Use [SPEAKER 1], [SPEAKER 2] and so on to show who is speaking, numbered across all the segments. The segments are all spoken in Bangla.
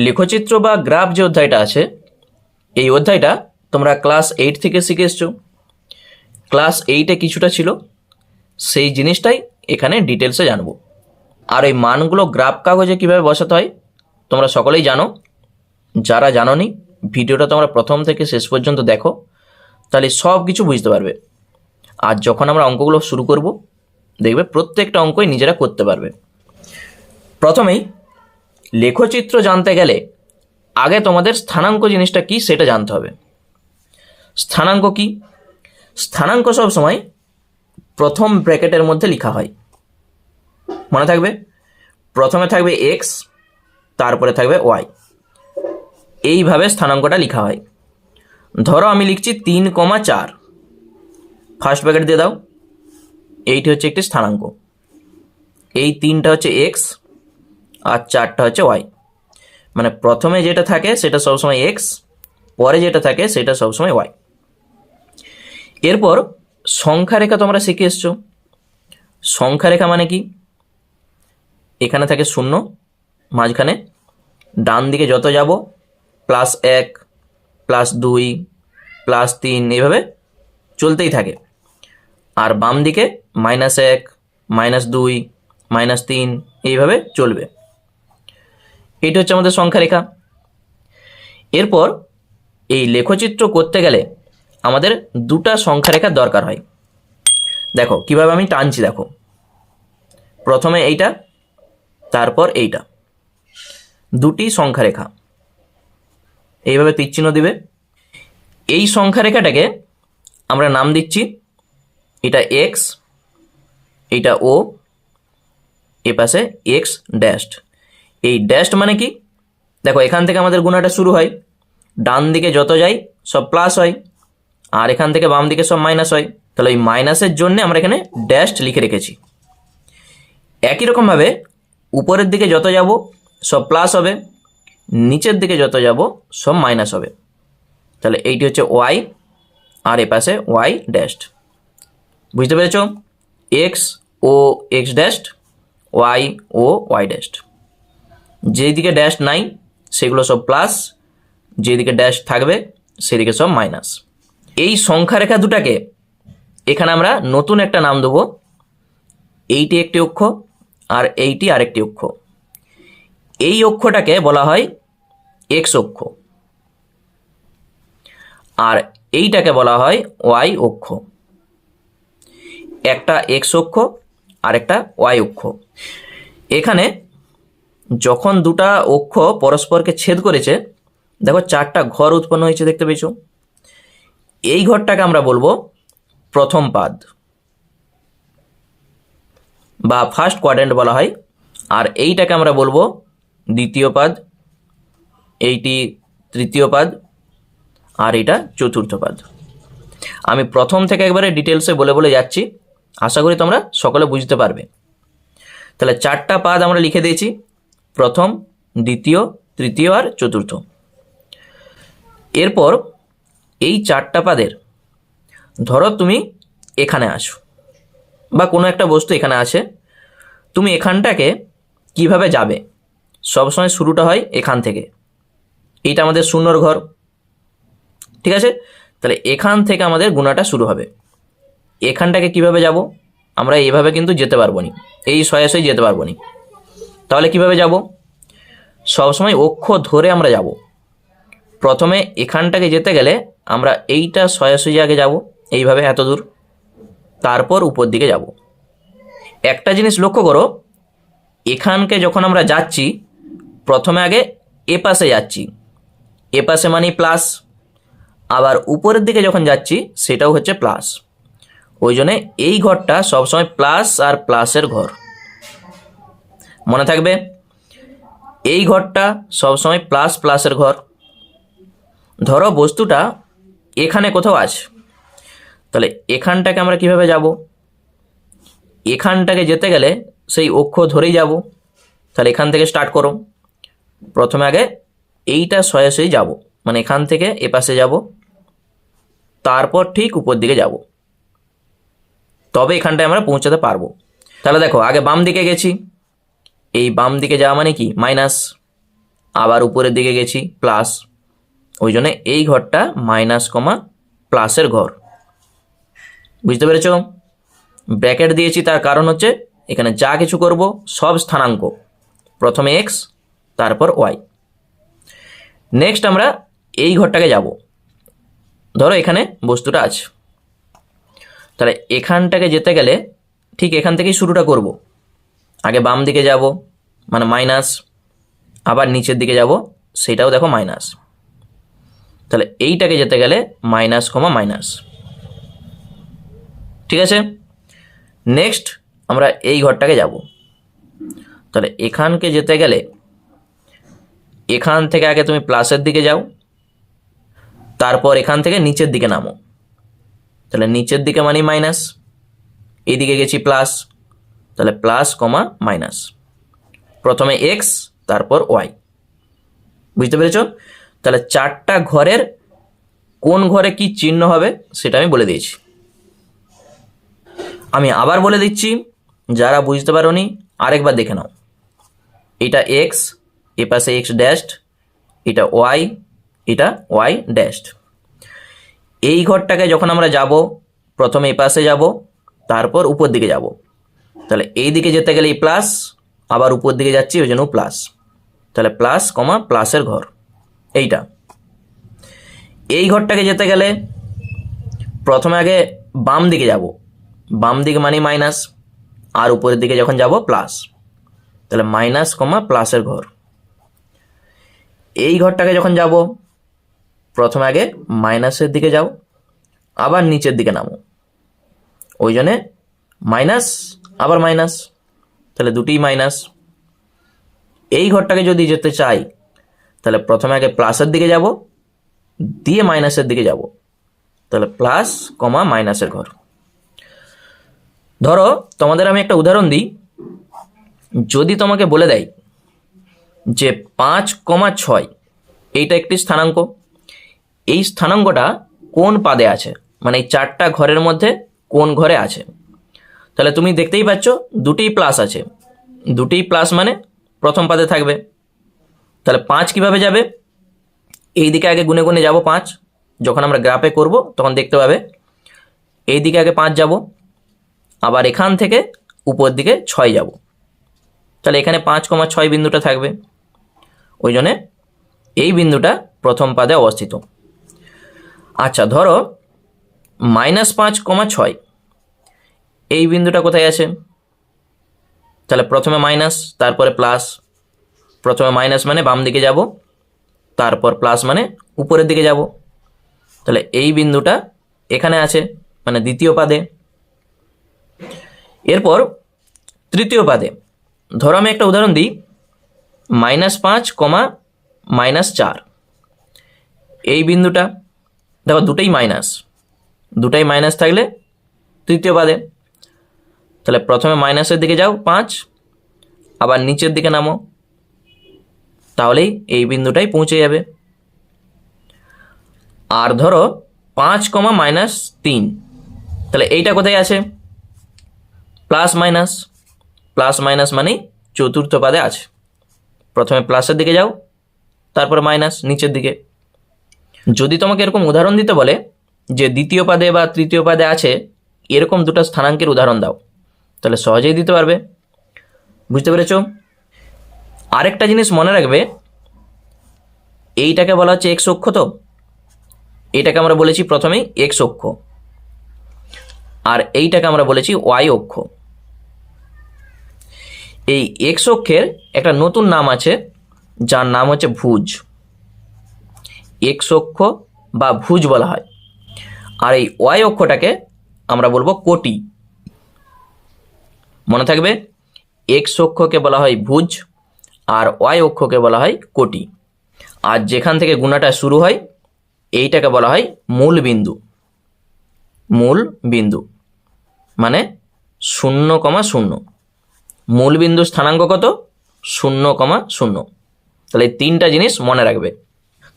[SPEAKER 1] লেখচিত্র বা গ্রাফ যে অধ্যায়টা আছে, এই অধ্যায়টা তোমরা ক্লাস 8 থেকে শিখে এসছো। ক্লাস 8-এ কিছুটা ছিল, সেই জিনিসটাই এখানে ডিটেলসে জানবো। আর এই মানগুলো গ্রাফ কাগজে কীভাবে বসাতে হয় তোমরা সকলেই জানো। যারা জানোনি, ভিডিওটা তোমরা প্রথম থেকে শেষ পর্যন্ত দেখো, তাহলে সব কিছু বুঝতে পারবে। আর যখন আমরা অঙ্কগুলো শুরু করব, দেখবে প্রত্যেকটা অঙ্কই নিজেরা করতে পারবে। প্রথমেই লেখচিত্র জানতে গেলে আগে তোমাদের স্থানাঙ্ক জিনিসটা কি সেটা জানতে হবে। স্থানাঙ্ক কি? স্থানাঙ্ক সব সময় প্রথম ব্র্যাকেটের মধ্যে লেখা হয়, মনে থাকবে। প্রথমে থাকবে এক্স, তারপরে থাকবে ওয়াই, এইভাবে স্থানাঙ্কটা লেখা হয়। ধরো আমি লিখছি 3,4, ফার্স্ট ব্র্যাকেট দিয়ে দাও। এইটি হচ্ছে একটি স্থানাঙ্ক। এই 3টা হচ্ছে এক্স আর 4টা হচ্ছে ওয়াই। মানে প্রথমে যেটা থাকে সেটা সবসময় এক্স, পরে যেটা থাকে সেটা সবসময় ওয়াই। এরপর সংখ্যা রেখা তোমরা শিখে এসছো। সংখ্যা রেখা মানে কি? এখানে থাকে 0, মাঝখানে ডান দিকে যত যাব +1, +2, +3 এইভাবে চলতেই থাকে। আর বাম দিকে -1, -2, -3 এইভাবে চলবে। এইটা হচ্ছে আমাদের সংখ্যা রেখা। এরপর এই লেখচিত্র করতে গেলে আমাদের দুটা সংখ্যা রেখার দরকার হয়। দেখো কিভাবে আমি টানছি, দেখো প্রথমে এইটা, তারপর এইটা, দুটি সংখ্যা রেখা এইভাবে তীরচিহ্ন দিবে। এই সংখ্যা রেখাটাকে আমরা নাম দিচ্ছি, এটা এক্স, এইটা ও, এ পাশে এক্স ড্যাশড। এই ড্যাশড মানে কি? দেখো এখান থেকে আমাদের গুণাটা শুরু হয়, ডান দিকে যত যাই সব প্লাস হয়, আর এখান থেকে বাম দিকে সব মাইনাস হয়। তাহলে এই মাইনাসের জন্য আমরা এখানে ড্যাশড লিখে রেখেছি। একই রকমভাবে উপরের দিকে যত যাব সব প্লাস হবে, নিচের দিকে যত যাব সব মাইনাস হবে। তাহলে এইটি হচ্ছে ওয়াই, আর এ পাশে ওয়াই ড্যাশড। বুঝতে পেরেছ? এক্স ও এক্স ড্যাশড, ওয়াই ও ওয়াই ড্যাশড। যেদিকে ড্যাশ নাই সেগুলো সব প্লাস, যেদিকে ড্যাশ থাকবে সেদিকে সব মাইনাস। এই সংখ্যা রেখা দুটাকে এখানে আমরা নতুন একটা নাম দেবো। এইটি একটি অক্ষ আর এইটি আরেকটি অক্ষ। এই অক্ষটাকে বলা হয় এক্স অক্ষ, আর এইটাকে বলা হয় ওয়াই অক্ষ। একটা এক্স অক্ষ আর একটা ওয়াই অক্ষ। এখানে যখন দুটা অক্ষ পরস্পরকে ছেদ করেছে, দেখো 4টা ঘর উৎপন্ন হয়েছে, দেখতে পেয়েছো? এই ঘরটাকে আমরা বলবো প্রথম পাদ বা ফার্স্ট কোয়াড্র্যান্ট বলা হয়, আর এইটাকে আমরা বলবো দ্বিতীয় পাদ, এইটি তৃতীয় পাদ, আর এটা চতুর্থ পাদ। আমি প্রথম থেকে একবারে ডিটেলসে বলে বলে যাচ্ছি, আশা করি তোমরা সকলে বুঝতে পারবে। তাহলে 4টা পাদ আমরা লিখে দিয়েছি, প্রথম, দ্বিতীয়, তৃতীয় আর চতুর্থ। এরপর এই 4টা পাদের ধরো তুমি এখানে আসো, বা কোনো একটা বস্তু এখানে আছে, তুমি এখানটাকে কিভাবে যাবে? সবসময় শুরুটা হয় এখান থেকে। এইটা আমাদের 0 ঘর, ঠিক আছে? তাহলে এখান থেকে আমাদের গুণাটা শুরু হবে। এখানটাকে কিভাবে যাব? আমরা এইভাবে কিন্তু যেতে পারবো না, এই সরাসরি যেতে পারবো না। তাহলে কিভাবে যাব? সবসময় অক্ষ ধরে আমরা যাব। প্রথমে এখানটাকে যেতে গেলে আমরা এইটা সরাসরি আগে যাব, এইভাবে এত দূর, তারপর উপর দিকে যাব। একটা জিনিস লক্ষ্য করো, এখানকে যখন আমরা যাচ্ছি প্রথমে আগে এ পাশে যাচ্ছি, এ পাশে মানে প্লাস, আবার উপরের দিকে যখন যাচ্ছি সেটাও হচ্ছে প্লাস। ওই জন্যে এই ঘরটা সবসময় প্লাস আর প্লাসের ঘর, মনে থাকবে। এই ঘরটা সবসময় প্লাস প্লাসের ঘর। ধরো বস্তুটা এখানে কোথাও আছে, তাহলে এখানটাকে আমরা কিভাবে যাব? এখানটাকে যেতে গেলে সেই অক্ষ ধরেই যাব। তাহলে এখান থেকে স্টার্ট করো, প্রথমে আগে এইটা সরাসরি যাব, মানে এখান থেকে এ পাশে যাব, তারপর ঠিক উপর দিকে যাব, তবে এখানটায় আমরা পৌঁছাতে পারবো। তাহলে দেখো আগে বাম দিকে গেছি, এই বাম দিকে যাওয়া মানে কি মাইনাস, আবার উপরের দিকে গেছি প্লাস, ওই জন্য এই ঘরটা মাইনাস কমা প্লাসের ঘর। বুঝতে পেরেছ? ব্র্যাকেট দিয়েছি তার কারণ হচ্ছে এখানে যা কিছু করব সব স্থানাঙ্ক, প্রথমে এক্স তারপর ওয়াই। নেক্সট আমরা এই ঘরটাকে যাব। ধরো এখানে বস্তুটা আছে, তাহলে এখানটাকে যেতে গেলে ঠিক এখান থেকেই শুরুটা করব। আগে বাম দিকে যাব মানে মাইনাস, আবার নিচের দিকে যাব সেটাও দেখো মাইনাস। তাহলে এইটাকে যেতে গেলে মাইনাস কমা মাইনাস। ঠিক আছে, নেক্সট আমরা এই ঘরটাকে যাব। তাহলে এখানকে যেতে গেলে এখান থেকে আগে তুমি প্লাসের দিকে যাও, তারপর এখান থেকে নিচের দিকে নামো। তাহলে নিচের দিকে মানে মাইনাস, এইদিকে গেছি প্লাস, তাহলে প্লাস কমা মাইনাস, প্রথমে এক্স তারপর ওয়াই। বুঝতে পেরেছ? তাহলে চারটা ঘরের কোন ঘরে কি চিহ্ন হবে সেটা আমি বলে দিয়েছি। আমি আবার বলে দিচ্ছি, যারা বুঝতে পারোনি আরেকবার দেখে নাও। এটা এক্স, এ পাশে এক্স ড্যাশড, এটা ওয়াই, এটা ওয়াই ড্যাশড। এই ঘরটাকে যখন আমরা যাব প্রথমে এ পাশে যাব, তারপর উপর দিকে যাব। তাহলে এই দিকে যেতে গেলে এই প্লাস, আবার উপর দিকে যাচ্ছি ওই জন্য প্লাস, তাহলে প্লাস কমা প্লাসের ঘর এইটা। এই ঘরটাকে যেতে গেলে প্রথমে আগে বাম দিকে যাব, বাম দিকে মানে মাইনাস, আর উপরের দিকে যখন যাব প্লাস, তাহলে মাইনাস কমা প্লাসের ঘর। এই ঘরটাকে যখন যাব প্রথমে আগে মাইনাসের দিকে যাও, আবার নিচের দিকে নামো, ওই জন্যে মাইনাস আবার মাইনাস, তাহলে দুটিই মাইনাস। এই ঘরটাকে যদি যেতে চাই তাহলে প্রথমে আগে প্লাসের দিকে যাব, দিয়ে মাইনাসের দিকে যাব, তাহলে প্লাস কমা মাইনাসের ঘর। ধরো তোমাদের আমি একটা উদাহরণ দিই। যদি তোমাকে বলে দেয় যে 5,6 এইটা একটি স্থানাঙ্ক, এই স্থানাঙ্কটা কোন পাদে আছে, মানে এই চারটা ঘরের মধ্যে কোন ঘরে আছে, তাহলে তুমি দেখতেই পাচ্ছ দুটিই প্লাস আছে, দুটিই প্লাস মানে প্রথম পাদে থাকবে। তাহলে 5 কিভাবে যাবে? এই দিকে আগে গুনে গুনে যাব 5, যখন আমরা গ্রাফে করব তখন দেখতে পাবে এই দিকে আগে 5 যাব, আবার এখান থেকে উপর দিকে 6 যাব, তাহলে এখানে 5,6 বিন্দুটা থাকবে, ওই জন্যে এই বিন্দুটা প্রথম পাদে অবস্থিত। আচ্ছা ধরো -5,6 এই বিন্দুটা কোথায় আছে? তাহলে প্রথমে মাইনাস তারপরে প্লাস, প্রথমে মাইনাস মানে বাম দিকে যাব, তারপর প্লাস মানে উপরের দিকে যাব, তাহলে এই বিন্দুটা এখানে আছে মানে দ্বিতীয় পাদে। এরপর তৃতীয় পাদে ধরো আমি একটা উদাহরণ দিই, -5, -4 এই বিন্দুটা দেখো দুটাই মাইনাস থাকলে তৃতীয় পাদে, তাহলে প্রথমে মাইনাসের দিকে যাও 5, আবার নিচের দিকে নামো, তাহলেই এই বিন্দুটাই পৌঁছে যাবে। আর ধরো 5, -3 তাহলে এইটা কোথায় আছে? প্লাস মাইনাস মানেই চতুর্থ পাদে আছে, প্রথমে প্লাসের দিকে যাও তারপর মাইনাস নিচের দিকে। যদি তোমাকে এরকম উদাহরণ দিতে বলে যে দ্বিতীয় পাদে বা তৃতীয় পাদে আছে এরকম দুটো স্থানাঙ্কের উদাহরণ দাও, তাহলে সহজেই দিতে পারবে। বুঝতে পেরেছ? আরেকটা জিনিস মনে রাখবে, এইটাকে বলা হচ্ছে এক্স অক্ষ, তো এটাকে আমরা বলেছি প্রথমেই এক্স অক্ষ, আর এইটাকে আমরা বলেছি ওয়াই অক্ষ। এই এক্স অক্ষের একটা নতুন নাম আছে যার নাম হচ্ছে ভুজ, এক্স অক্ষ বা ভুজ বলা হয়। আর এই ওয়াই অক্ষটাকে আমরা বলবো কোটি। মনে থাকবে, এক্স অক্ষকে বলা হয় ভুজ আর ওয়াই অক্ষকে বলা হয় কোটি। আর যেখান থেকে গুণাটা শুরু হয় এইটাকে বলা হয় মূল বিন্দু মানে 0,0। মূল বিন্দু স্থানাঙ্ক কত? 0,0। তাহলে এই তিনটা জিনিস মনে রাখবে।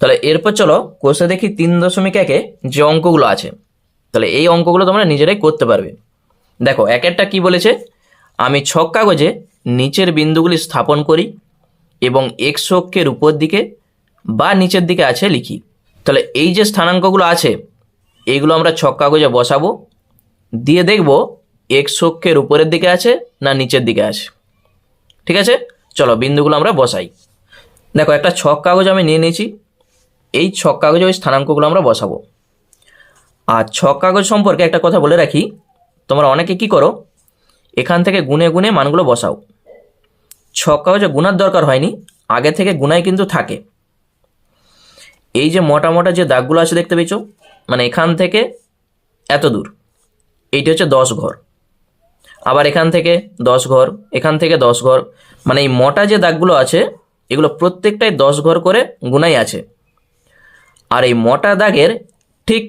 [SPEAKER 1] তাহলে এরপর চলো কোষে দেখি 3.1-এ যে অঙ্কগুলো আছে, তাহলে এই অঙ্কগুলো তোমরা নিজেরাই করতে পারবে। দেখো এক একটা কি বলেছে, আমি ছক কাগজে নিচের বিন্দুগুলি স্থাপন করি এবং এক্স অক্ষের উপর দিকে বা নিচের দিকে আছে লিখি। তাহলে এই যে স্থানাঙ্কগুলো আছে এইগুলো আমরা ছক কাগজে বসাবো, দিয়ে দেখব এক্স অক্ষের উপরের দিকে আছে না নিচের দিকে আছে। ঠিক আছে, চলো বিন্দুগুলো আমরা বসাই। দেখো একটা ছক কাগজ আমি নিয়ে নিয়েছি, এই ছক কাগজে ওই স্থানাঙ্কগুলো আমরা বসাবো। আর ছক কাগজ সম্পর্কে একটা কথা বলে রাখি, তোমরা অনেকে কি করো এখান থেকে গুনে গুনে মানগুলো বসাও। ছক কাগজে গুনার দরকার হয়নি, আগে থেকে গুনাই কিন্তু থাকে। এই যে মোটা মোটা যে দাগগুলো আছে দেখতে পেয়েছো, মানে এখান থেকে এত দূর, এইটি হচ্ছে 10 ঘর। আবার এখান থেকে 10 ঘর, এখান থেকে 10 ঘর, মানে এই মোটা যে দাগগুলো আছে এগুলো প্রত্যেকটাই 10 ঘর করে গুনাই আছে। আর এই মোটা দাগের ঠিক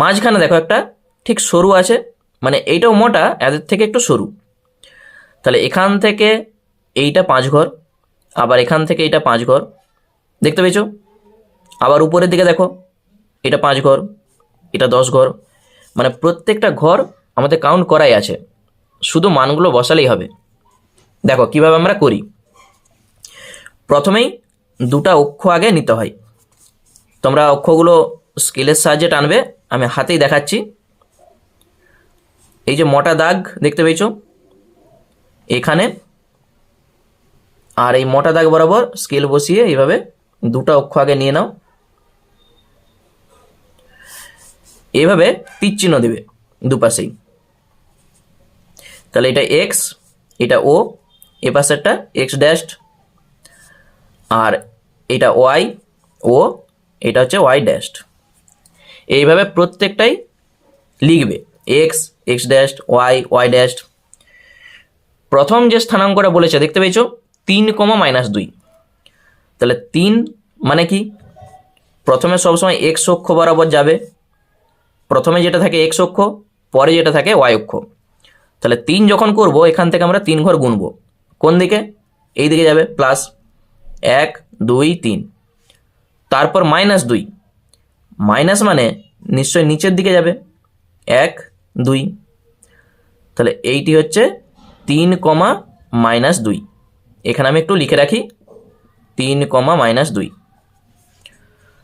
[SPEAKER 1] মাঝখানে দেখো একটা ঠিক সরু আছে, মানে এইটাও মোটা, এদের থেকে একটু সরু। তাহলে এখান থেকে এইটা 5 ঘর, আবার এখান থেকে এইটা 5 ঘর, দেখতে পেয়েছো? আবার উপরের দিকে দেখো এটা 5 ঘর, এটা 10 ঘর, মানে প্রত্যেকটা ঘর আমাদের কাউন্ট করাই আছে, শুধু মানগুলো বসালেই হবে। দেখো কিভাবে আমরা করি। প্রথমেই দুটা অক্ষ আগে নিতে হয়। তোমরা অক্ষগুলো স্কেলের সাহায্যে টানবে, আমি হাতেই দেখাচ্ছি। এই যে মোটা দাগ দেখতে পেয়েছো এখানে, আর এই মোটা দাগ বরাবর স্কেল বসিয়ে এইভাবে দুটা অক্ষ আগে নিয়ে নাও। এইভাবে তীর চিহ্ন দেবে দুপাশেই। তাহলে এটা এক্স, এটা ও, এ পাশেরটা এক্স ড্যাশ, আর এটা ওয়াই ও, এটা হচ্ছে ওয়াই ড্যাশ। এইভাবে প্রত্যেকটাই লিখবে, X, X dash, Y, Y dash. প্রথম যে স্থানাঙ্কটা বলেছে দেখতে পেয়েছো 3,-2। তাহলে 3 মানে কি, প্রথমে সবসময় এক্স অক্ষ বরাবর যাবে, প্রথমে যেটা থাকে এক্স অক্ষ, পরে যেটা থাকে ওয়াই অক্ষ। তাহলে 3 যখন করব এখান থেকে আমরা 3 ঘর গুনবো, কোন দিকে? এই দিকে যাবে, প্লাস 1 2 3। তারপর -2, মাইনাস মানে নিশ্চয়ই নিচের দিকে যাবে, 1 2। তাহলে এইটি হচ্ছে 3,-2। এখানে আমি একটু লিখে রাখি 3,-2।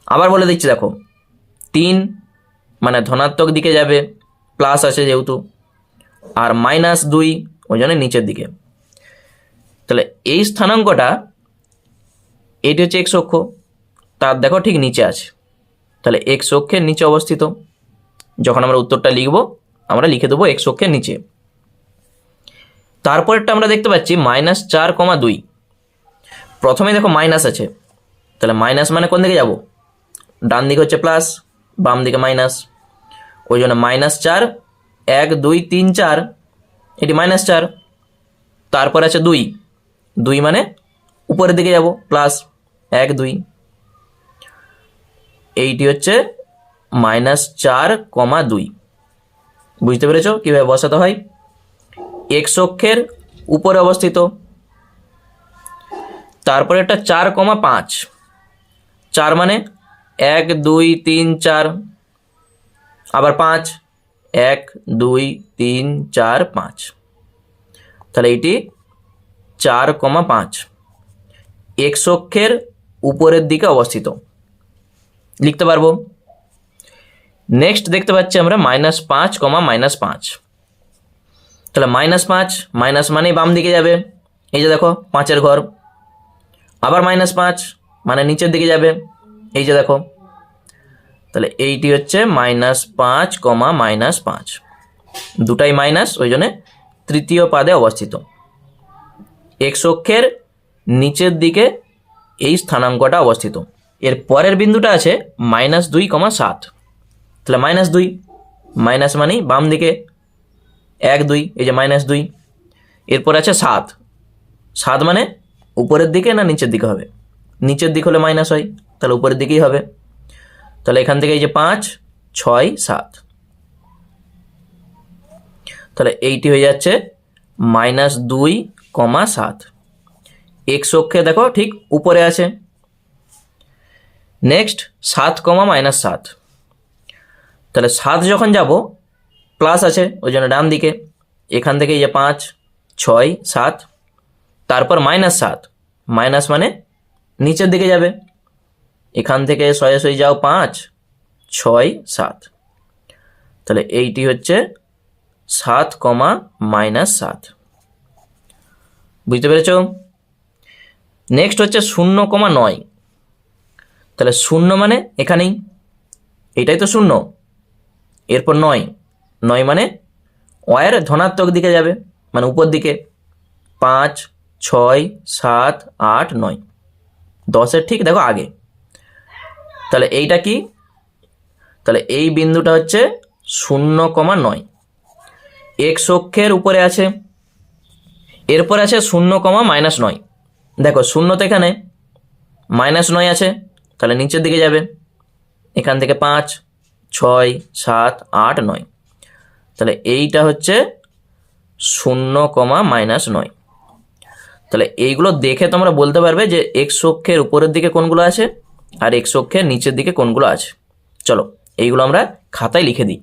[SPEAKER 1] আবার বলে দিচ্ছি দেখো, 3 মানে ধনাত্মক দিকে যাবে, প্লাস আছে যেহেতু, আর -2 ওই জন্য নিচের দিকে। তাহলে এই স্থানাঙ্কটা এটি হচ্ছে এক্স অক্ষ, তার দেখো ঠিক নিচে আছে, তাহলে এক্স অক্ষের নিচে অবস্থিত। যখন আমরা উত্তরটা লিখব আমরা লিখে দেবো এক্স অক্ষের নিচে। তারপরেরটা আমরা দেখতে পাচ্ছি -4,2। প্রথমে দেখো মাইনাস আছে, তাহলে মাইনাস মানে কোন দিকে যাব? ডান দিকে হচ্ছে প্লাস, বাম দিকে মাইনাস, ওই জন্য -4, 1 2 3 4, এটি -4। তারপর আছে 2, 2 মানে উপরের দিকে যাব, প্লাস 1 2। এইটি হচ্ছে -4,2। বুঝতে পেরেছো কীভাবে বসাতে হয়? এক্স অক্ষের উপরে অবস্থিত। তারপরে একটা 4,5, 4 মানে 1 2 3 4, আবার 5, 1 2 3 4 5। তাহলে এইটি 4,5 এক্স অক্ষের উপরের দিকে অবস্থিত, লিখতে পারবো। নেক্সট দেখতে পাচ্ছি আমরা -5,-5। তাহলে -5, মাইনাস মানেই বাম দিকে যাবে, এই যে দেখো 5-এর ঘর। আবার -5 মানে নিচের দিকে যাবে, এই যে দেখো। তাহলে এইটি হচ্ছে -5,-5, দুটাই মাইনাস, ওই জন্য তৃতীয় পাদে অবস্থিত। এক্স অক্ষের নিচের দিকে এই স্থানাঙ্কটা অবস্থিত। এর পরের বিন্দুটা আছে -2,7। তাহলে -2, মাইনাস মানেই বাম দিকে 1 2, এই যে -2। এরপর আছে 7, 7 মানে উপরের দিকে না নিচের দিকে হবে? নিচের দিকে হলে মাইনাস হয়, তাহলে উপরের দিকেই হবে। তাহলে এখান থেকে এই যে 5 6 7, তাহলে এইটি হয়ে যাচ্ছে -2,7। এক্স অক্ষে দেখো ঠিক উপরে আছে। নেক্সট 7,-7। তাহলে 7 যখন যাব প্লাস আছে, ওই জন্য ডান দিকে। এখান থেকে এই যে 5 6 7, তারপর -7, মাইনাস মানে নিচের দিকে যাবে, এখান থেকে সরাসরি যাও 5, 6, 7, তাহলে এইটি হচ্ছে 7, -7। বুঝতে পেরেছ? নেক্সট হচ্ছে 0,9। তাহলে 0 মানে এখানেই, এটাই তো 0, এরপর 9, 9 মানে ওয়ের ধনাত্মক দিকে যাবে, মানে উপর দিকে। 5, 6, 7, 8, 9, 10-এর ঠিক দেখো আগে। তাহলে এইটা কি? তাহলে এই বিন্দুটা হচ্ছে 0,9, এক্স অক্ষের উপরে আছে। এরপর আছে 0,-9। দেখো 0 তো এখানে, -9 আছে, তাহলে নিচের দিকে যাবে, এখান থেকে 5, 6, 7, 8, 9, তাহলে এইটা হচ্ছে 0,-9। তাহলে এইগুলো দেখে তোমরা বলতে পারবে যে এক্স অক্ষের উপরের দিকে কোনগুলো আছে আর এক্স অক্ষের নিচের দিকে কোনগুলো আছে। চলো এইগুলো আমরা খাতায় লিখে দিই।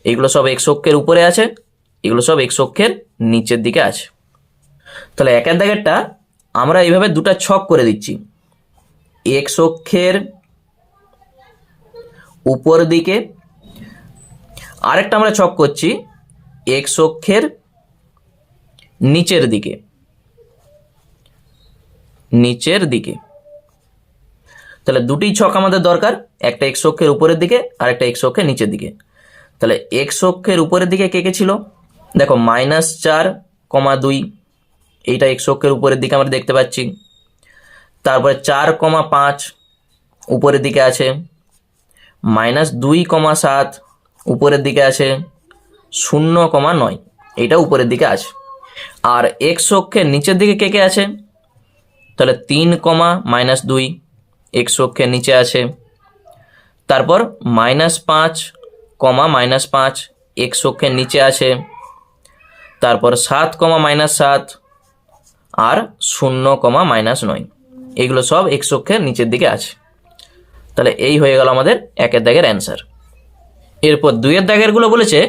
[SPEAKER 1] এইগুলো সব এক্স অক্ষের উপরে আছে, এগুলো সব এক্স অক্ষের নিচের দিকে আছে। তাহলে একের দাগেরটা আমরা এইভাবে দুটা ছক করে দিচ্ছি, এক্স অক্ষের উপর দিকে, আরেকটা আমরা ছক করছি এক্স অক্ষের নিচের দিকে, নিচের দিকে। তাহলে দুটি ছক আমাদের দরকার, একটা এক্স অক্ষের উপরের দিকে আর একটা এক্স অক্ষের নিচের দিকে। তাহলে এক্স অক্ষের উপরের দিকে কে কে ছিল? দেখো -4,2, এইটা এক্স অক্ষের উপরের দিকে আমরা দেখতে পাচ্ছি। তারপরে 4,5 উপরের দিকে আছে, -2,7 উপরের দিকে আছে, 0,9 এইটা উপরের দিকে আছে। আর এক্স অক্ষের নিচের দিকে কে কে আছে? তাহলে 3,-2 এক্স অক্ষের নিচে আছে। তারপর -5,-5 এক্স অক্ষের নিচে আছে। তারপর 7,-7 আর 0,-9 এইগুলো সব এক্স অক্ষের নিচের দিকে আছে। তাহলে এই হয়ে গেল আমাদের একের দাগের অ্যান্সার। এরপর দুইয়ের দাগেরগুলো বলেছে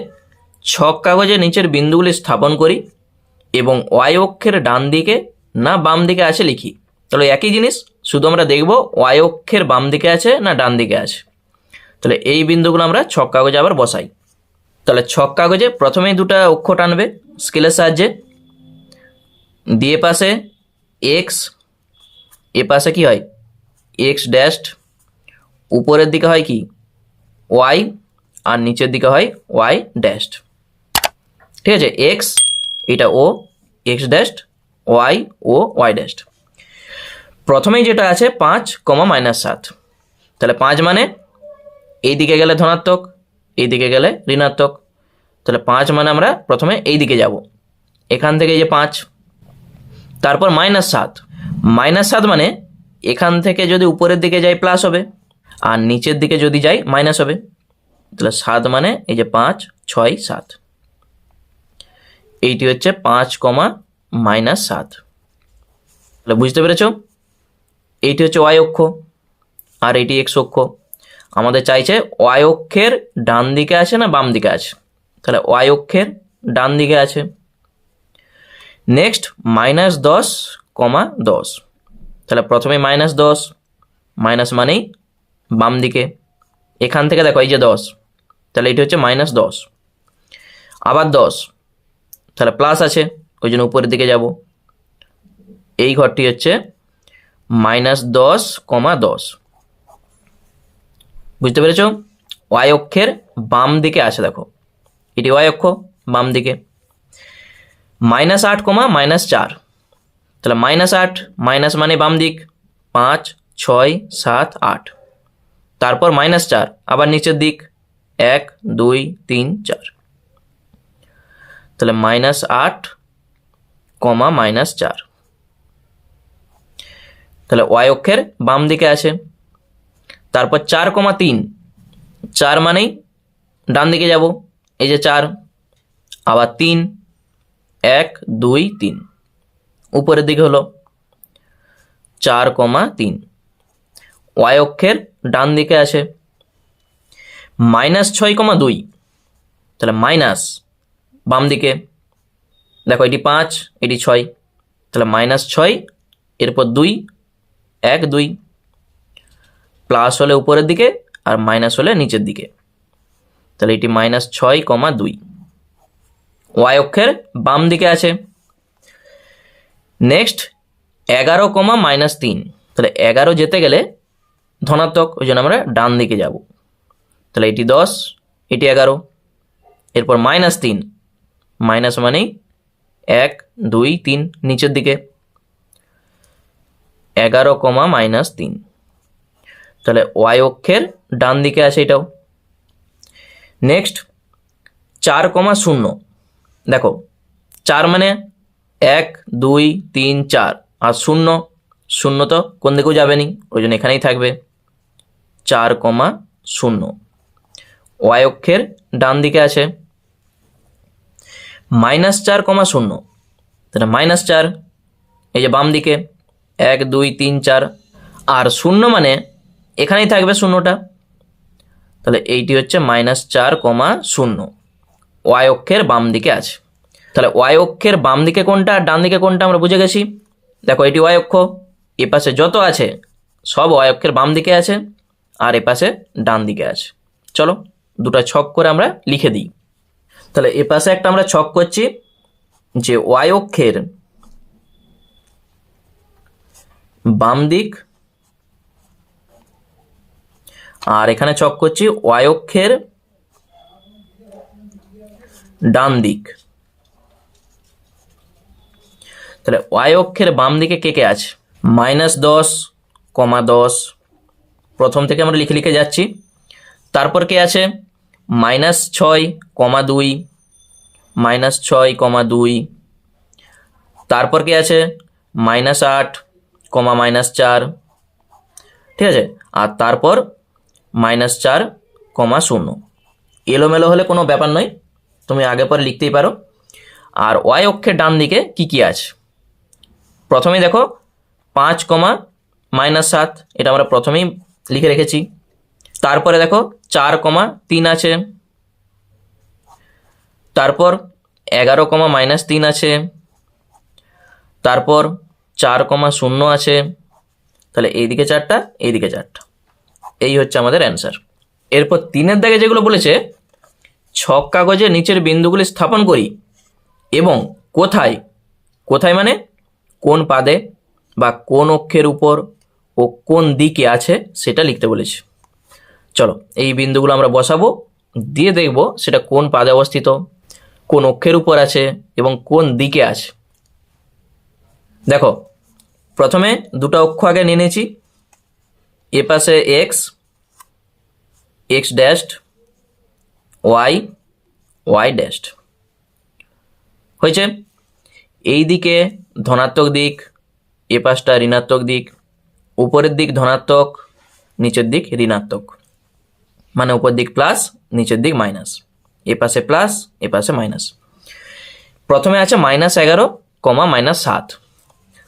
[SPEAKER 1] ছক কাগজে নিচের বিন্দুগুলি স্থাপন করি এবং ওয়াই অক্ষের ডান দিকে না বাম দিকে আছে লিখি। তাহলে একই জিনিস, শুধু আমরা দেখব ওয়াই অক্ষের বাম দিকে আছে না ডান দিকে আছে। তাহলে এই বিন্দুগুলো আমরা ছক কাগজে আবার বসাই। তাহলে ছক কাগজে প্রথমেই দুটো অক্ষর টানবে স্কেলের সাহায্যে, দিয়ে পাশে এক্স, এ পাশে কি হয় এক্স ড্যাশড, উপরের দিকে হয় কি ওয়াই আর নিচের দিকে হয় ওয়াই ড্যাশড। ঠিক আছে, এক্স এটা ও এক্স ড্যাশড, ওয়াই ও ওয়াই ড্যাশড। প্রথমেই যেটা আছে 5,-7, তাহলে 5 মানে এই দিকে গেলে ধনাত্মক, এই দিকে গেলে ঋণাত্মক। তাহলে 5 মানে আমরা প্রথমে এই দিকে যাব, এখান থেকে যে 5, তারপর -7, -7 মানে এখান থেকে যদি উপরের দিকে যাই প্লাস হবে আর নিচের দিকে যদি যাই মাইনাস হবে। তাহলে 7 মানে এই যে 5, 6, 7, এইটি হচ্ছে 5,-7। তাহলে বুঝতে পেরেছ? এইটি হচ্ছে ওয়াই অক্ষ আর এইটি এক্স অক্ষ। আমাদের চাইছে ওয়াই অক্ষের ডান দিকে আছে না বাম দিকে আছে। তাহলে ওয়াই অক্ষের ডান দিকে আছে। নেক্সট -10,10, তাহলে প্রথমে -10, মাইনাস মানেই বাম দিকে, এখান থেকে দেখো এই যে 10, তাহলে এটি হচ্ছে -10। আবার 10, তাহলে প্লাস আছে ওই জন্য উপরের দিকে যাব, এই ঘরটি হচ্ছে -10,10। বুঝতে পেরেছ? ওয়াই অক্ষের বাম দিকে আছে, দেখো এটি ওয়াই অক্ষ বাম দিকে। -8,-4, তাহলে -8, মাইনাস মানে বাম দিক, 5, 6, 7, 8, তারপর -4 আবার নিচের দিক 1, 2, 3, 4, তাহলে -8, -4, তাহলে ওয়াই অক্ষের বাম দিকে আছে। তারপর 4,3, 4 মানেই ডান দিকে যাব, এই যে 4, আবার 3, 1, 2, 3 উপরের দিকে হলো 4,3, ওয়াই অক্ষের ডান দিকে আছে। -6,2, তাহলে মাইনাস বাম দিকে, দেখো এটি 5, এটি 6, তাহলে -6 এরপর 2, 1 2, প্লাস হলে উপরের দিকে আর মাইনাস হলে নিচের দিকে, তাহলে এটি -6,2 ওয়াই অক্ষের বাম দিকে আছে। নেক্সট 11,-3, তাহলে 11 যেতে গেলে ধনাত্মক, ওই জন্য আমরা ডান দিকে যাব, তাহলে এটি 10, এটি 11, এরপর -3, মাইনাস মানেই 1 2 3 নিচের দিকে, 11,-3, তাহলে ওয়াই অক্ষের ডান দিকে আছে এটাও। নেক্সট 4,0, দেখো 4 মানে 1 2 3 4, আর 0 তো কোন দিকেও যাবে নি, ওই জন্য এখানেই থাকবে, 4,0 ওয়াই অক্ষের ডান দিকে আছে। -4,0, তাহলে -4, এই যে বাম দিকে 1 2 3 4, আর 0 মানে এখানেই থাকবে 0টা, তাহলে এইটি হচ্ছে -4,0 ওয়াই অক্ষের বাম দিকে আছে। তাহলে ওয়াই অক্ষের বাম দিকে কোনটা আর ডান দিকে কোনটা আমরা বুঝে গেছি। দেখো এটি ওয়াই অক্ষ, এ পাশে যত আছে সব ওয়াই অক্ষের বাম দিকে আছে, আর এ পাশে ডান দিকে আছে। চলো দুটা ছক করে আমরা লিখে দিই। তাহলে এ পাশে একটা আমরা ছক করছি যে ওয়াই অক্ষের বাম দিক, আর এখানে ছক করছি ওয়াই অক্ষের ডান দিক। তাহলে ওয়াই অক্ষের বাম দিকে কে কে আছে, -10, -10, প্রথম থেকে আমরা লিখে লিখে যাচ্ছি। তারপর কে আছে -6, -2, -6, তারপর কে আছে -8, -4, ঠিক আছে, আর তারপর -4, 0। এলোমেলো হলে কোনো ব্যাপার নয়, তুমি আগে পরে লিখতেই পারো। আর ওয়াই অক্ষের ডান দিকে কি কি আছে, প্রথমেই দেখো 5, -7, এটা আমরা প্রথমেই লিখে রেখেছি। তারপরে দেখো 4, 3 আছে, তারপর 11, -3 আছে, তারপর 4, 0 আছে, তাহলে এইদিকে 4টা, এইদিকে 4টা, এই হচ্ছে আমাদের অ্যান্সার। এরপর 3-এর দাগে যেগুলো বলেছে, ছক কাগজে নিচের বিন্দুগুলি স্থাপন করি এবং কোথায়, কোথায় মানে কোন পাদে বা কোন অক্ষের উপর ও কোন দিকে আছে সেটা লিখতে বলেছে। চলো এই বিন্দুগুলো আমরা বসাবো, দিয়ে দেখব সেটা কোন পাদে অবস্থিত, কোন অক্ষের উপর আছে এবং কোন দিকে আছে। দেখো প্রথমে দুটো অক্ষ আগে নিয়ে নিয়েছি, এ পাশে X, X dashed, Y, Y dashed হয়েছে। এই দিকে ধনাত্মক দিক, এ পাশটা ঋণাত্মক দিক, উপরের দিক ধনাত্মক, নিচের দিক ঋণাত্মক, মানে উপর দিক প্লাস, নিচের দিক মাইনাস, এ পাশে প্লাস, এ পাশে মাইনাস। প্রথমে আছে -11, -7,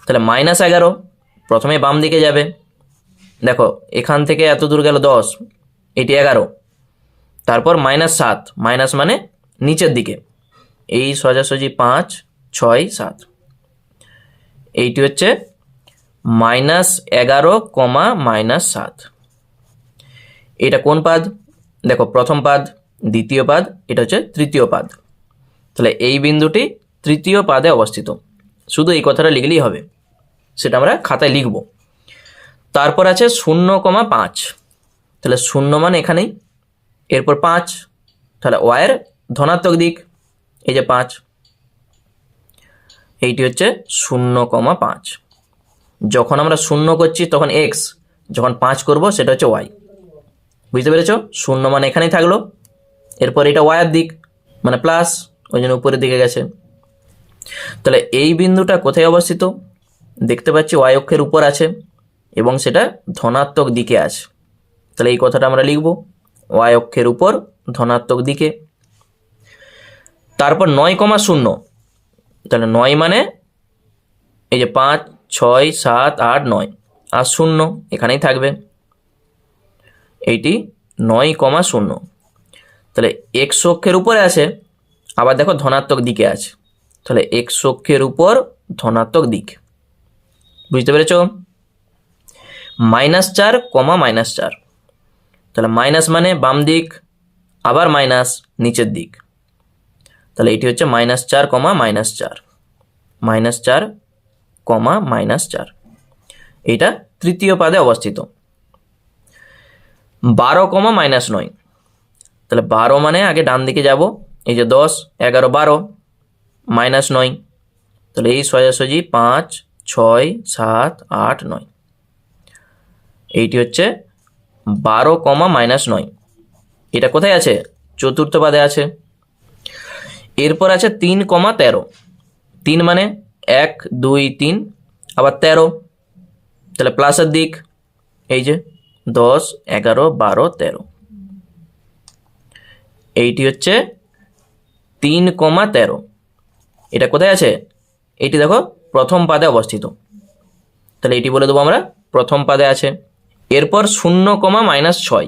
[SPEAKER 1] তাহলে -11 প্রথমে বাম দিকে যাবে, দেখো এখান থেকে এত দূর গেল 10, এটি 11, তারপর -7, মাইনাস মানে নিচের দিকে, এই সোজাসুজি 5 6 7, এইটি হচ্ছে -11, -7। এটা কোন পাদ, দেখো প্রথম পাদ, দ্বিতীয় পাদ, এটা হচ্ছে তৃতীয় পাদ, তাহলে এই বিন্দুটি তৃতীয় পাদে অবস্থিত। শুধু এই কথাটা লিখলেই হবে, সেটা আমরা খাতায় লিখব। তারপর আছে 0,5, তাহলে 0 মানে এখানেই, এরপর 5, তাহলে ওয়াইয়ের ধনাত্মক দিক, এই যে 5, এইটি হচ্ছে 0,5। যখন আমরা 0 করছি তখন এক্স, যখন 5 করব সেটা হচ্ছে ওয়াই, বুঝতে পেরেছো? 0 মানে এখানেই থাকলো, এরপর এটা ওয়াইয়ের দিক মানে প্লাস, ওই জন্য উপরের দিকে গেছে। তাহলে এই বিন্দুটা কোথায় অবস্থিত, দেখতে পাচ্ছি ওয়াই অক্ষের উপর আছে এবং সেটা ধনাত্মক দিকে আছে, তাহলে এই কথাটা আমরা লিখব, ওয়াই অক্ষের উপর ধনাত্মক দিকে। তারপর 9,0, তাহলে 9 মানে এই যে 5 6 7 8 9, আর 0 এখানেই থাকবে, এইটি 9,0। তাহলে এক্স অক্ষের উপরে আছে, আবার দেখো ধনাত্মক দিকে আছে, তাহলে এক্স অক্ষের উপর ধনাত্মক দিক, বুঝতে পেরেছো? -4, -4, তাহলে মাইনাস মানে বাম দিক, আবার মাইনাস নিচের দিক, তাহলে এটি হচ্ছে -4, -4, -4, -4, এইটা তৃতীয় পাদে অবস্থিত। 12, -9, তাহলে 12 মানে আগে ডান দিকে যাব, এই যে 10, 11, 12, -9, তাহলে এই সোজাসুজি 5, 6, 7, 8, 9, এইটি হচ্ছে 12, -9, এটা কোথায় আছে? চতুর্থ পাদে আছে। এরপর আছে 3, 13, 3 মানে 1, 2, 3, আবার 13, তাহলে প্লাসের দিক, এই যে 10, 11, 12, 13, এইটি হচ্ছে 3, 13, এটা কোথায় আছে? এটি দেখো প্রথম পাদে অবস্থিত, তাহলে এটি বলে দেবো আমরা প্রথম পাদে আছে। এরপর 0, -6,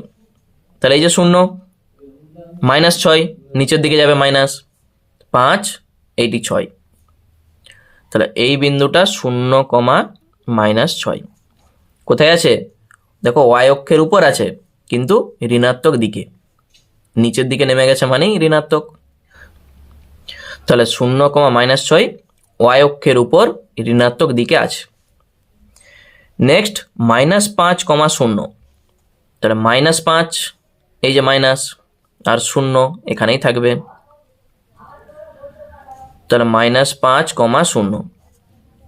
[SPEAKER 1] তাহলে এই যে 0, -6, নিচের দিকে যাবে -5, এইটি 6, তাহলে এই বিন্দুটা 0, -6 কোথায় আছে? দেখো ওয়াই অক্ষের উপর আছে, কিন্তু ঋণাত্মক দিকে, নিচের দিকে নেমে গেছে মানেই ঋণাত্মক। তাহলে 0, -6 ওয়াই অক্ষের উপর ঋণাত্মক দিকে আছে। নেক্সট -5, 0, তাহলে -5, এই যে মাইনাস, আর 0 এখানেই থাকবে, তাহলে -5, 0,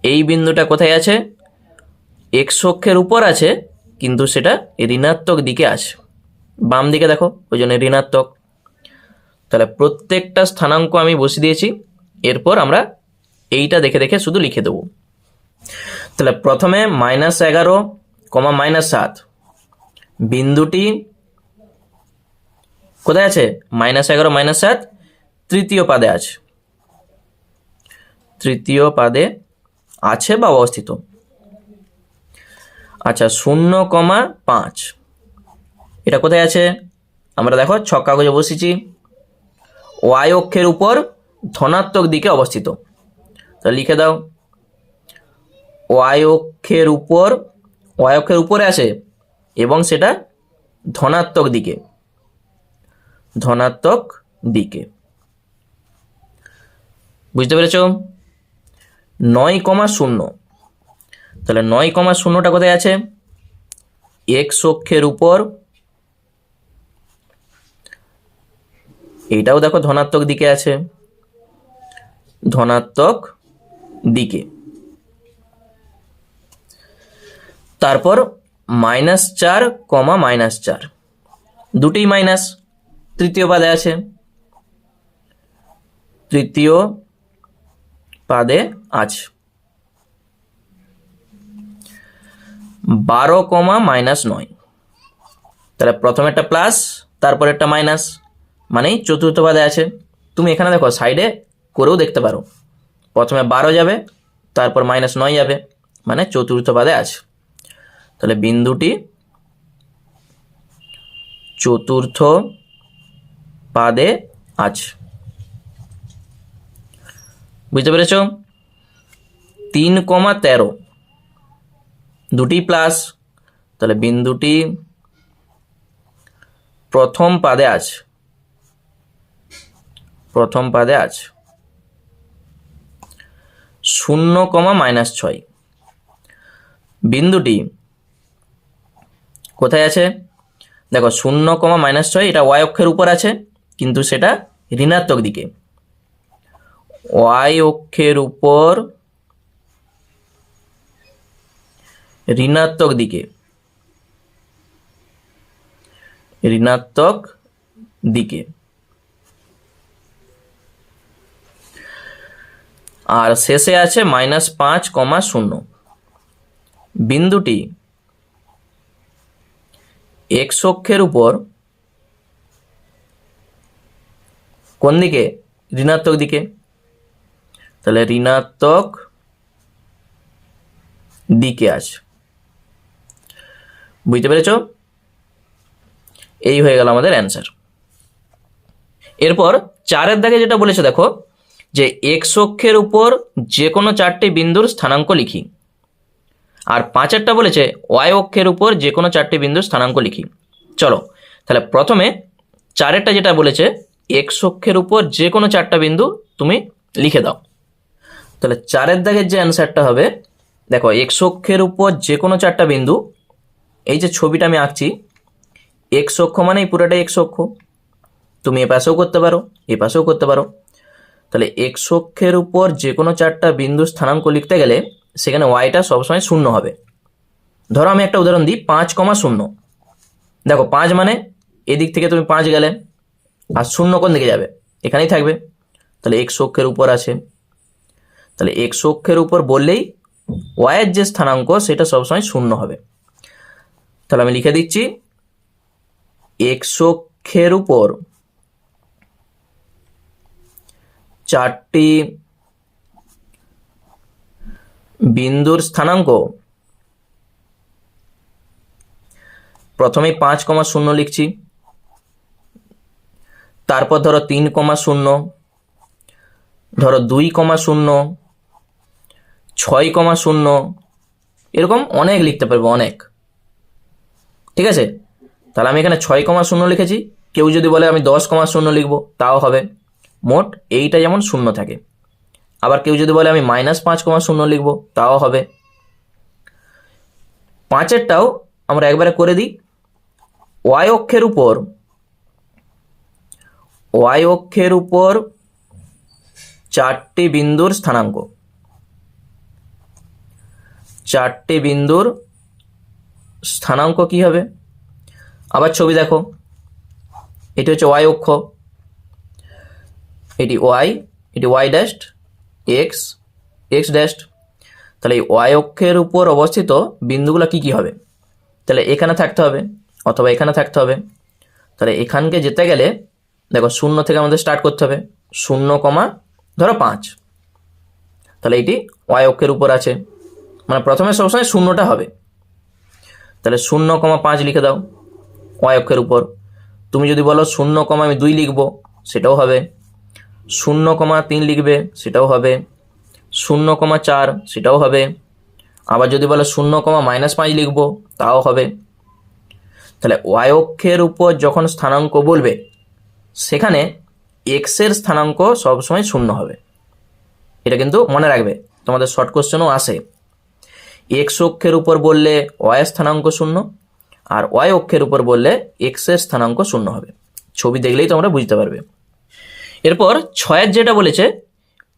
[SPEAKER 1] এই বিন্দুটা কোথায় আছে? এক্স অক্ষের উপর আছে, কিন্তু সেটা ঋণাত্মক দিকে আছে, বাম দিকে দেখো, ওই জন্য ঋণাত্মক। তাহলে প্রত্যেকটা স্থানাঙ্ক আমি বসিয়ে দিয়েছি, এরপর আমরা এইটা দেখে দেখে শুধু লিখে দেবো। তাহলে প্রথমে -11, -7 বিন্দুটি কোথায় আছে? -11, -7 তৃতীয় পাদে আছে, তৃতীয় পাদে আছে বা অবস্থিত। আচ্ছা 0, 5 এটা কোথায় আছে? আমরা দেখো ছক কাগজে বসেছি, ওয়াই অক্ষের উপর ধনাত্মক দিকে অবস্থিত, তো লিখে দাও ওয়াই অক্ষের উপরে আছে এবং সেটা ধনাত্মক দিকে, ধনাত্মক দিকে। বুঝতে পেরেছো? 9, 0, তাহলে 9, 0টা কোথায় আছে? এক্স অক্ষের উপর, এইটাও দেখো ধনাত্মক দিকে আছে, ধনাত্মক দিকে। তারপর -4, -4 দুটি মাইনাস, তৃতীয় পাদে আছে, তৃতীয় পাদে আছে। 12, -9, তাহলে প্রথমে একটা প্লাস, তারপর একটা মাইনাস, মানেই চতুর্থ পাদে আছে। তুমি এখানে দেখো সাইডে করেও দেখতে পারো, প্রথমে 12 যাবে, তারপর -9 যাবে, মানে চতুর্থ পাদে আছে। তাহলে বিন্দুটি চতুর্থ পাদে আছে। বুঝতে পেরেছ? 3, 13 দুটি প্লাস, তাহলে বিন্দুটি প্রথম পাদে আছে, প্রথম পাদে আছে। 0, -6 বিন্দুটি কোথায় আছে? দেখো 0, -6 এটা ওয়াই অক্ষের উপর আছে, কিন্তু সেটা ঋণাত্মক দিকে, ওয়াই অক্ষের উপর ঋণাত্মক দিকে, ঋণাত্মক দিকে। আর শেষে আছে -5, 0 বিন্দুটি এক্স অক্ষের উপর কোন দিকে? ঋণাত্মক দিকে, তাহলে ঋণাত্মক দিকে আছে। বুঝতে পেরেছ? এই হয়ে গেল আমাদের অ্যান্সার। এরপর 4-এর দাগে যেটা বলেছে দেখো, যে এক্স অক্ষের উপর যে কোনো 4টি বিন্দুর স্থানাঙ্ক লিখি। আর 5-এরটা বলেছে ওয়াই অক্ষের উপর যে কোনো 4টি বিন্দুর স্থানাঙ্ক লিখি। চলো তাহলে প্রথমে 4-এরটা যেটা বলেছে এক্স অক্ষের উপর যে কোনো 4টা বিন্দু তুমি লিখে দাও। তাহলে 4-এর দাগের যে অ্যান্সারটা হবে, দেখো এক্স অক্ষের উপর যে কোনো 4টা বিন্দু, এই যে ছবিটা আমি আঁকছি, এক্স অক্ষ মানে এই পুরোটাই এক্স অক্ষ, তুমি এ পাশেও করতে পারো এ পাশেও করতে পারো। তাহলে এক্স অক্ষের উপর যে কোনো 4টা বিন্দু স্থানাঙ্ক লিখতে গেলে সেখানে ওয়াইটা সবসময় 0 হবে। ধরো আমি একটা উদাহরণ দিই, 5,0। দেখো 5 মানে এদিক থেকে তুমি 5 গেলে, আর 0 কোন দিকে যাবে, এখানেই থাকবে। তাহলে এক্স অক্ষের উপর আছে, তাহলে এক্স অক্ষের উপর বললেই ওয়াইয়ের যে স্থানাঙ্ক সেটা সবসময় 0 হবে। তাহলে আমি লিখে দিচ্ছি এক্স অক্ষের উপর 4টি বিন্দুর স্থানাঙ্ক, প্রথমেই 5,0 লিখছি, তারপর ধরো 3,0, ধরো 2,0, 6,0, এরকম অনেক লিখতে পারবো, অনেক। ঠিক আছে, তাহলে আমি এখানে 6,0 লিখেছি। কেউ যদি বলে আমি 10,0 লিখবো তাও হবে, মোট এইটা যেমন 0 থাকে। আবার কেউ যদি বলে আমি -5,0 লিখবো তাও হবে। 5-এরটাও আমরা একবারে করে দিই। ওয়াই অক্ষের উপর 4টি বিন্দুর স্থানাঙ্ক, 4টি বিন্দুর স্থানাঙ্ক কি হবে? আবার ছবি দেখো, এটি হচ্ছে ওয়াই অক্ষ, এটি ওয়াই, এটি Y dashed, X, X dashed. তাহলে এই ওয়াই অক্ষের উপর অবস্থিত বিন্দুগুলো কি কি হবে? তাহলে এখানে থাকতে হবে অথবা এখানে থাকতে হবে। তাহলে এখানকে যেতে গেলে দেখো 0 থেকে আমাদের স্টার্ট করতে হবে, 0, ধরো 5। তাহলে এইটি ওয়াই অক্ষের উপর আছে, মানে প্রথমে সবসময় 0টা হবে। তাহলে 0,5 লিখে দাও ওয়াই অক্ষের উপর। তুমি যদি বলো 0, আমি 2 লিখবো সেটাও হবে, 0,3 লিখবে সেটাও হবে, 0,4 সেটাও হবে। আবার যদি বলো 0,-5 লিখবো তাও হবে। তাহলে ওয়াই অক্ষের উপর যখন স্থানাঙ্ক বলবে সেখানে এক্সের স্থানাঙ্ক সবসময় 0 হবে। এটা কিন্তু মনে রাখবে, তোমাদের শর্ট কোশ্চেনও আসে। এক্স অক্ষের উপর বললে ওয়াই স্থানাঙ্ক 0, আর ওয়াই অক্ষের উপর বললে এক্সের স্থানাঙ্ক 0 হবে। ছবি দেখলেই তোমরা বুঝতে পারবে। এরপর 6-এর যেটা বলেছে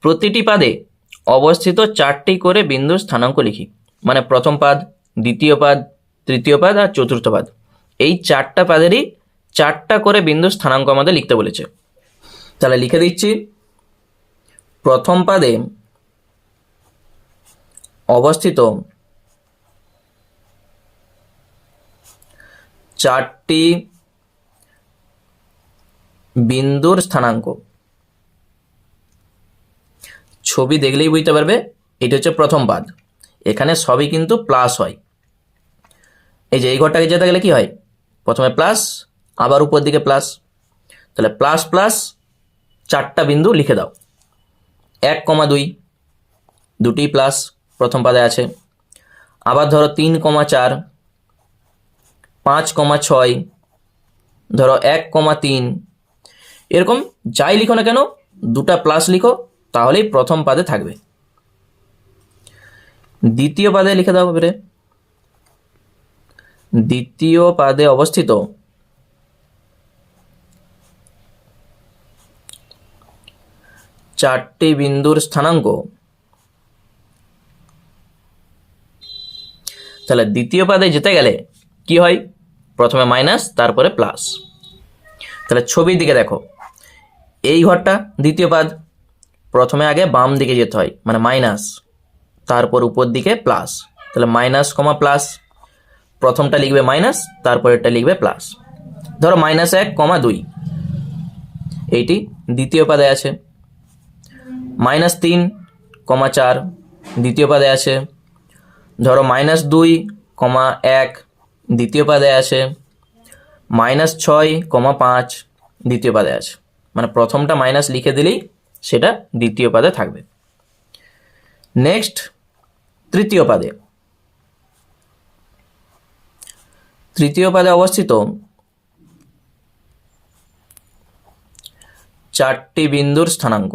[SPEAKER 1] প্রতিটি পাদে অবস্থিত 4টি করে বিন্দুর স্থানাঙ্ক লিখি, মানে প্রথম পাদ, দ্বিতীয় পাদ, তৃতীয় পাদ আর চতুর্থ পাদ, এই 4টা পাদেরই 4টা করে বিন্দুর স্থানাঙ্ক আমাদের লিখতে বলেছে। তাহলে লিখে দিচ্ছি, প্রথম পাদে অবস্থিত 4টি বিন্দুর স্থানাঙ্ক। ছবি দেখলেই বুঝতে পারবে এটা হচ্ছে প্রথম পাদ, এখানে সবই কিন্তু প্লাস হয়। এই যে এই ঘরটাকে যেতে গেলে কি হয়, প্রথমে প্লাস আবার উপর দিকে প্লাস। তাহলে প্লাস প্লাস 4টা বিন্দু লিখে দাও, 1,2, দুটি প্লাস প্রথম পাদে আছে। আবার ধরো 3,4, 5,6, ধরো 1,3, এরকম যাই লিখো না কেন 2টা প্লাস লিখো, তাহলেই প্রথম পাদে থাকবে। দ্বিতীয় পাদে লিখে দাও এবারে, দ্বিতীয় পাদে অবস্থিত 4টি বিন্দুর স্থানাঙ্ক। তাহলে দ্বিতীয় পাদে যেতে গেলে কি হয়, প্রথমে মাইনাস তারপরে প্লাস। তাহলে ছবির দিকে দেখো, এই ঘরটা দ্বিতীয় পাদ, প্রথমে আগে বাম দিকে যেতে হয়, মানে মাইনাস, তারপর উপর দিকে প্লাস। তাহলে মাইনাস, প্লাস, প্রথমটা লিখবে মাইনাস, তারপরেরটা লিখবে প্লাস। ধরো -1,2, এইটি দ্বিতীয় পাদে আছে। -3,4 দ্বিতীয় পাদে আছে। ধরো -2,1 দ্বিতীয় পাদে আছে। -6,5 দ্বিতীয় পাদে আছে। মানে প্রথমটা মাইনাস লিখে দিলেই সেটা দ্বিতীয় পাদে থাকবে। নেক্সট তৃতীয় পাদে, তৃতীয় পাদে অবস্থিত 4টি বিন্দুর স্থানাঙ্ক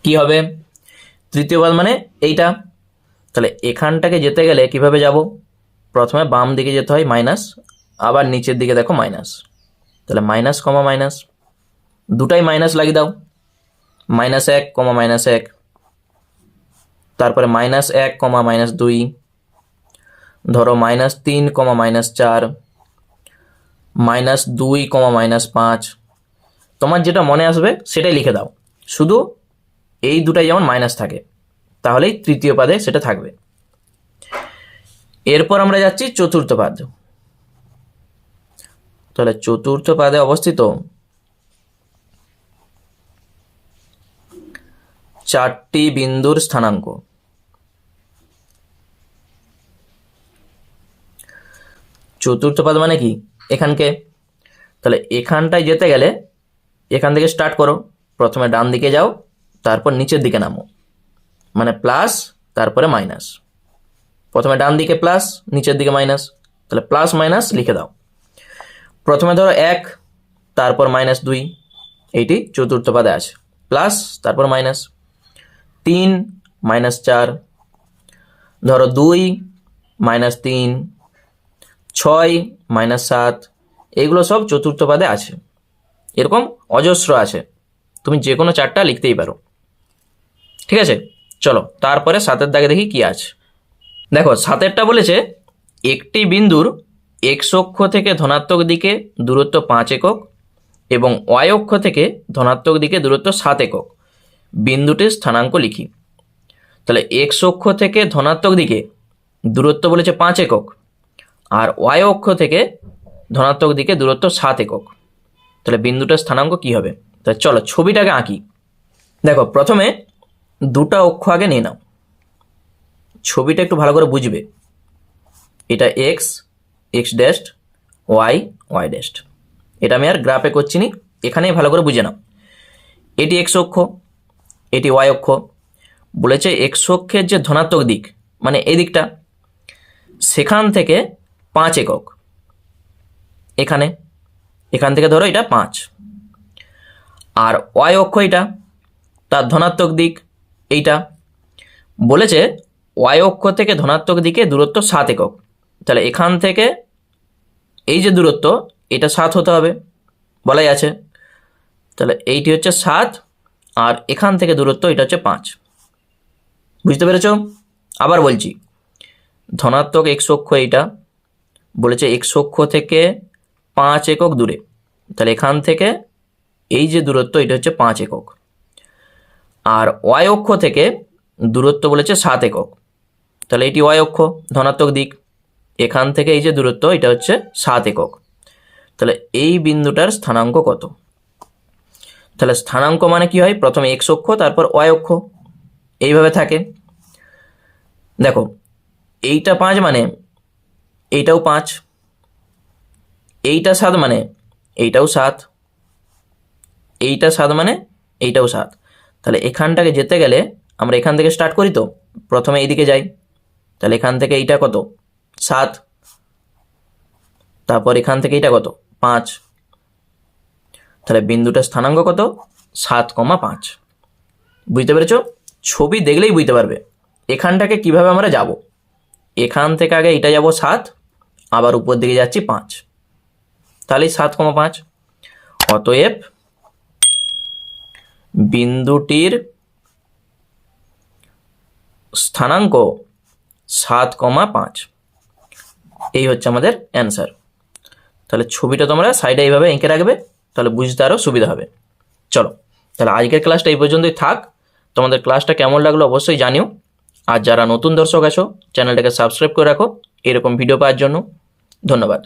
[SPEAKER 1] কি হবে? তৃতীয় পাদ মানে এইটা, তাহলে এখানটাকে যেতে গেলে কিভাবে যাব? প্রথমে বাম দিকে যেতে হয় মাইনাস, আবার নিচের দিকে দেখো মাইনাস, তাহলে মাইনাস কমা মাইনাস, দুটাই মাইনাস লাগিয়ে দাও, -1 -1, তারপরে -1 -2, ধরো -3 -4, -2 -5, তোমার যেটা মনে আসবে সেটাই লিখে দাও, শুধু এই দুটাই যেমন মাইনাস থাকে তাহলেই তৃতীয় পাদে সেটা থাকবে। এরপর আমরা যাচ্ছি চতুর্থ পাদ। তাহলে চতুর্থ পাদে অবস্থিত 4টি বিন্দুর স্থানাঙ্ক। চতুর্থ পাদ মানে কি? এখানকে, তাহলে এখানটায় যেতে গেলে এখান থেকে স্টার্ট করো, প্রথমে ডান দিকে যাও, তারপর নিচের দিকে নামো, মানে প্লাস তারপরে মাইনাস, প্রথমে ডান দিকে প্লাস নিচের দিকে মাইনাস, তাহলে প্লাস মাইনাস লিখে দাও। প্রথমে ধরো 1, তারপর -2, এইটি চতুর্থ পাদে আছে, প্লাস তারপর মাইনাস, 3 -4, ধরো 2 -3, 6 -7, এইগুলো সব চতুর্থ পাদে আছে। এরকম অজস্র আছে, তুমি যে কোনো 4টা লিখতেই পারো। ঠিক আছে, চলো তারপরে 7এর দাগে দেখি কি আছে। দেখো 7এরটা বলেছে একটি বিন্দুর x অক্ষ থেকে ধনাত্মক দিকে দূরত্ব 5 একক এবং y অক্ষ থেকে ধনাত্মক দিকে দূরত্ব 7 একক, বিন্দুটির স্থানাঙ্ক লিখি। তাহলে x অক্ষ থেকে ধনাত্মক দিকে দূরত্ব বলেছে 5 একক, আর y অক্ষ থেকে ধনাত্মক দিকে দূরত্ব 7 একক, তাহলে বিন্দুটার স্থানাঙ্ক কি হবে? তাহলে চলো ছবিটাকে আঁকি। দেখো প্রথমে দুটা অক্ষ আগে নিয়ে নাও, ছবিটা একটু ভালো করে বুঝবে। এটা x, x dash, y, y dash. এটা আমি আর গ্রাফে করছি নি, এখানেই ভালো করে বুঝে নাও। এটি x অক্ষ, এটি y অক্ষ। বলেছে x অক্ষের যে ধনাত্মক দিক মানে এই দিকটা, সেখান থেকে 5 একক, এখান থেকে ধরো এটা 5, আর y অক্ষ এটা, তার ধনাত্মক দিক এইটা। বলেছে y অক্ষ থেকে ধনাত্মক দিকে দূরত্ব 7 একক, তাহলে এখান থেকে এই যে দূরত্ব এটা 7 হতে হবে, বলাই আছে। তাহলে এইটি হচ্ছে 7, আর এখান থেকে দূরত্ব এটা হচ্ছে 5। বুঝতে পেরেছ? আবার বলছি, ধনাত্মক x অক্ষ এইটা, বলেছে x অক্ষ থেকে 5 একক দূরে, তাহলে এখান থেকে এই যে দূরত্ব এটা হচ্ছে 5 একক, আর y অক্ষ থেকে দূরত্ব বলেছে 7 একক, তাহলে এটি y অক্ষ ধনাত্মক দিক, এখান থেকে এই যে দূরত্ব এটা হচ্ছে 7 একক, তাহলে এই বিন্দুটার স্থানাঙ্ক কত? তাহলে স্থানাঙ্ক মানে কি হয়? প্রথমে x অক্ষ তারপর y অক্ষ, এইভাবে থাকে। দেখো এইটা 5 মানে এইটাও 5, এইটা 7 মানে এইটাও 7, এইটা 7 মানে এইটাও 7। তাহলে এখানটাকে যেতে গেলে আমরা এখান থেকে স্টার্ট করি, তো প্রথমে এইদিকে যাই, তাহলে এখান থেকে এইটা কত? 7, তারপর এখান থেকে এইটা কত? 5, তাহলে বিন্দুটার স্থানাঙ্ক কত? 7,5। বুঝতে পেরেছ? ছবি দেখলেই বুঝতে পারবে এখানটাকে কিভাবে আমরা যাব। এখান থেকে আগে এটা যাব 7, আবার উপর দিকে যাচ্ছি 5, তাহলে 7,5। অতএব বিন্দুটির স্থানাঙ্ক 7,5, এই হচ্ছে আমাদের অ্যান্সার। তাহলে ছবিটা তোমরা সাইডে এইভাবে এঁকে রাখবে, তাহলে বুঝতে আরও সুবিধা হবে। চলো তাহলে আজকের ক্লাসটা এই পর্যন্তই থাক। তোমাদের ক্লাসটা কেমন লাগলো অবশ্যই জানিও, আর যারা নতুন দর্শক আছো চ্যানেলটাকে সাবস্ক্রাইব করে রাখো এরকম ভিডিও পাওয়ার জন্য। ধন্যবাদ।